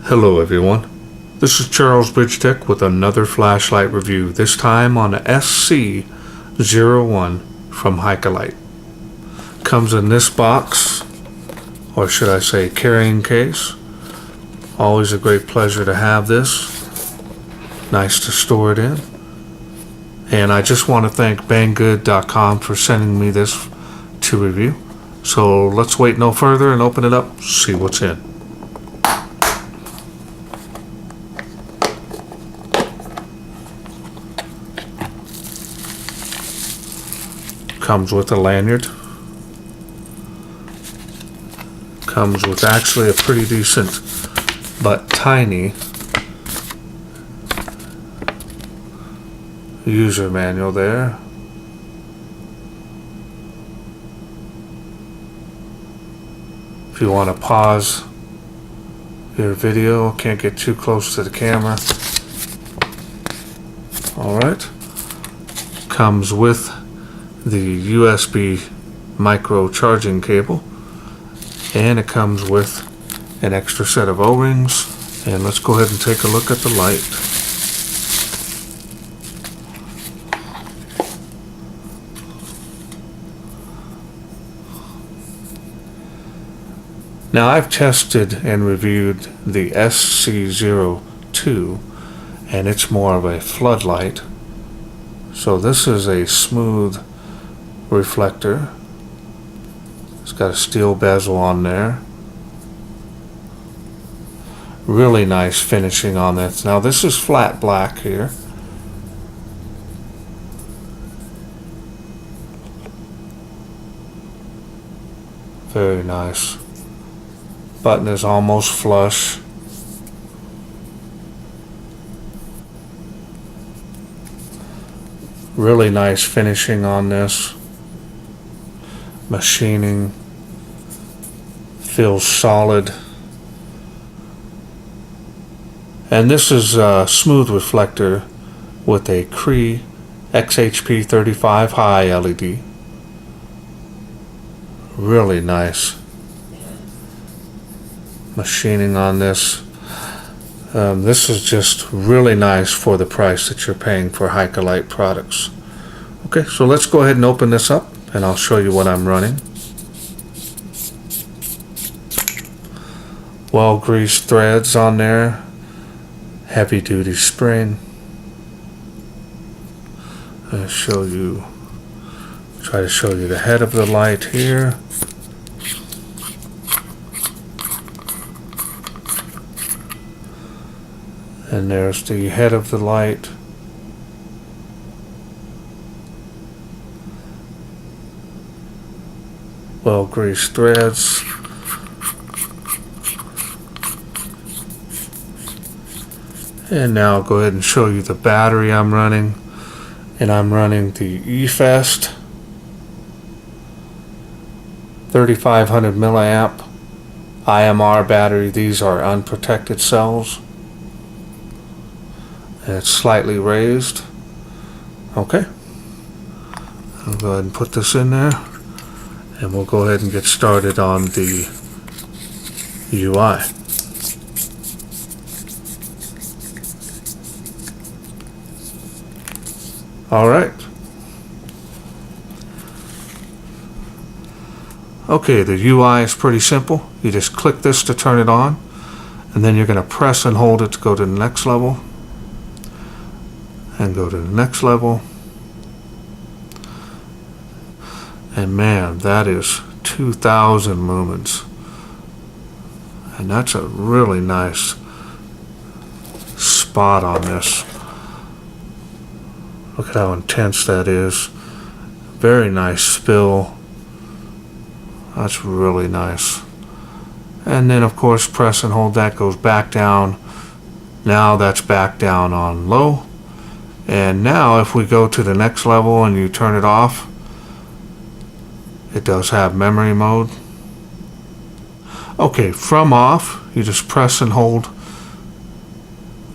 Hello everyone, this is Charles BridgTec with another flashlight review, this time on the SC01 from Haikelite. Comes in this box, or should I say carrying case. Always a great pleasure to have this. Nice to store it in. And I just want to thank banggood.com for sending me this to review. So let's wait no further and open it up, see what's in. Comes with a lanyard. Comes with actually a pretty decent but tiny user manual there. If you want to pause your video, can't get too close to the camera. Alright. Comes with the USB micro charging cable, and it comes with an extra set of O-rings. And let's go ahead and take a look at the light. Now I've tested and reviewed the SC02, and it's more of a floodlight. So this is a smooth reflector. It's got a steel bezel on there. Really nice finishing on this. Now this is flat black here. Very nice. Button is almost flush. Really nice finishing on this. Machining feels solid. And this is a smooth reflector with a Cree XHP 35 high LED. Really nice machining on this. This is just really nice for the price that you're paying for Haikelite products. Okay, so let's go ahead and open this up and I'll show you what I'm running. Well greased threads on there. Heavy duty spring. I'll try to show you the head of the light here. And there's the head of the light. Well greased threads. And now I'll go ahead and show you the battery I'm running. And I'm running the eFest 3500 milliamp IMR battery. These are unprotected cells. And it's slightly raised. Okay. I'll go ahead and put this in there. And we'll go ahead and get started on the UI. Alright. Okay, the UI is pretty simple. You just click this to turn it on, and then you're going to press and hold it to go to the next level, and go to the next level. And man, that is 2000 lumens. And that's a really nice spot on this. Look at how intense that is. Very nice spill. That's really nice. And then of course press and hold, that goes back down. Now that's back down on low. And now if we go to the next level and you turn it off, it does have memory mode. Okay, from off, you just press and hold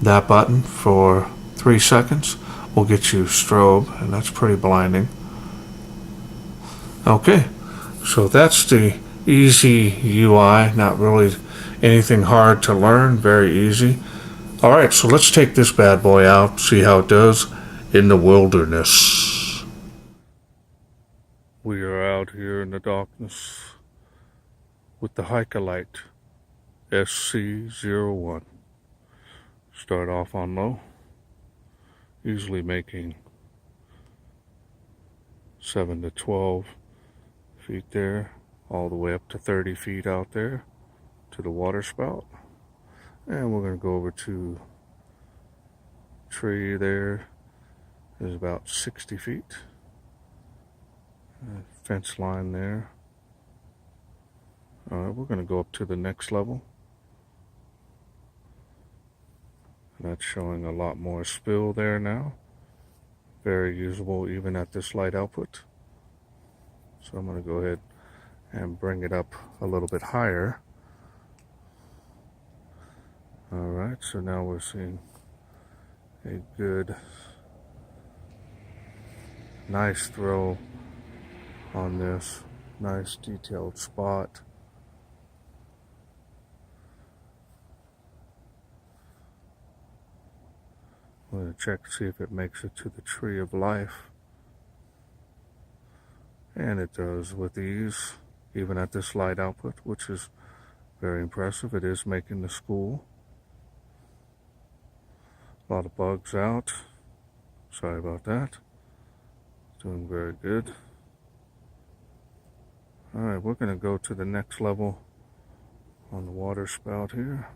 that button for 3 seconds. We'll get you strobe, and that's pretty blinding. Okay, so that's the easy UI, not really anything hard to learn, very easy. Alright, so let's take this bad boy out, see how it does in the wilderness. We are out here in the darkness with the Haikelite SC01. Start off on low, usually making 7 to 12 feet there, all the way up to 30 feet out there to the water spout. And we're going to go over to tree there is about 60 feet. Fence line there. Alright, we're going to go up to the next level. That's showing a lot more spill there now. Very usable even at this light output. So I'm going to go ahead and bring it up a little bit higher. Alright, so now we're seeing a good, nice throw on this. Nice detailed spot. I'm going to check to see if it makes it to the tree of life. And it does with ease, even at this light output, which is very impressive. It is making the school. A lot of bugs out. Sorry about that. Doing very good. Alright, we're going to go to the next level on the water spout here.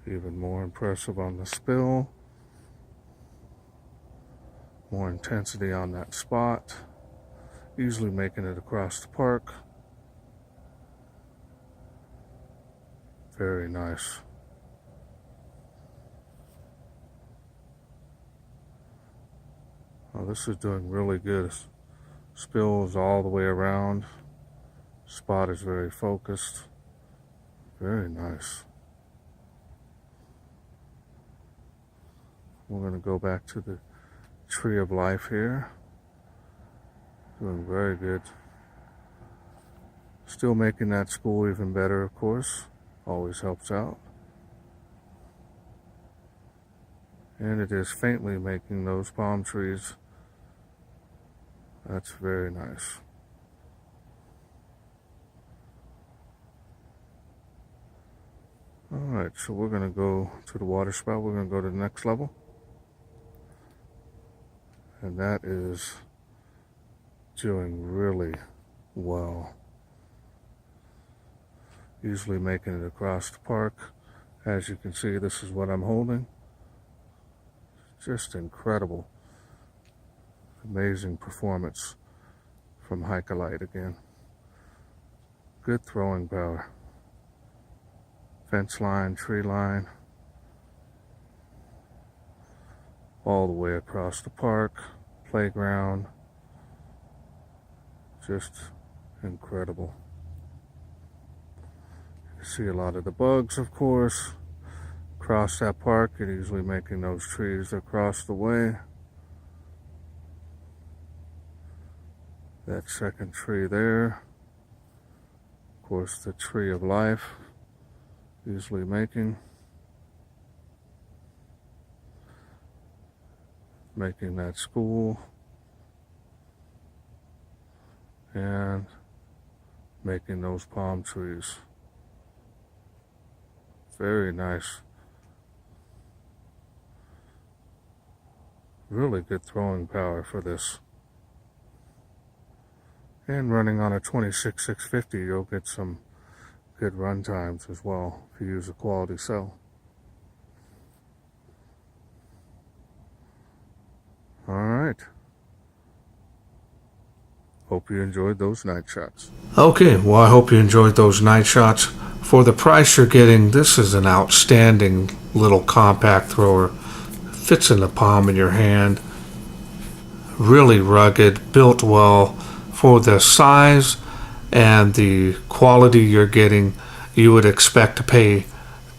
Even more impressive on the spill. More intensity on that spot. Easily making it across the park. Very nice. Oh, this is doing really good. Spills all the way around. Spot is very focused. Very nice. We're going to go back to the tree of life here. Doing very good. Still making that school even better, of course. Always helps out. And it is faintly making those palm trees. That's very nice. Alright, so we're going to go to the water spout. We're going to go to the next level. And that is doing really well. Easily making it across the park. As you can see, this is what I'm holding. Just incredible. Amazing performance from Haikelite again. Good throwing power. Fence line, tree line. All the way across the park, playground. Just incredible. You can see a lot of the bugs, of course. Across that park, and easily making those trees across the way. That second tree there. Of course, the tree of life. Easily making that school, and making those palm trees. Very nice. Really good throwing power for this. And running on a 26650, you'll get some good run times as well if you use a quality cell. Alright. Hope you enjoyed those night shots. Okay, well, I hope you enjoyed those night shots. For the price you're getting, this is an outstanding little compact thrower. Fits in the palm of your hand. Really rugged, built well. For the size and the quality you're getting, you would expect to pay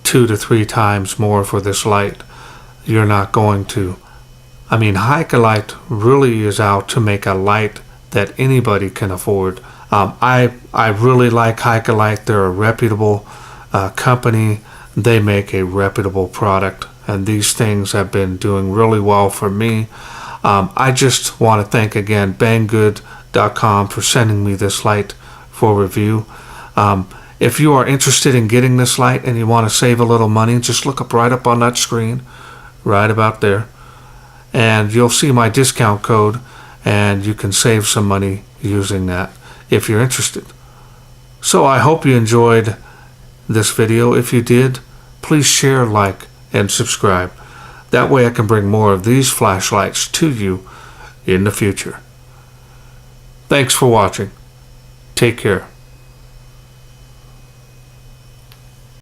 2 to 3 times more for this light. You're not going to. I mean, Haikelite really is out to make a light that anybody can afford. I really like Haikelite. They're a reputable company. They make a reputable product, and these things have been doing really well for me. I just want to thank again Banggood.com for sending me this light for review. If you are interested in getting this light and you want to save a little money, just look up right up on that screen, right about there, and you'll see my discount code, and you can save some money using that if you're interested. So I hope you enjoyed this video. If you did, please share, like, and subscribe. That way I can bring more of these flashlights to you in the future. Thanks for watching. Take care.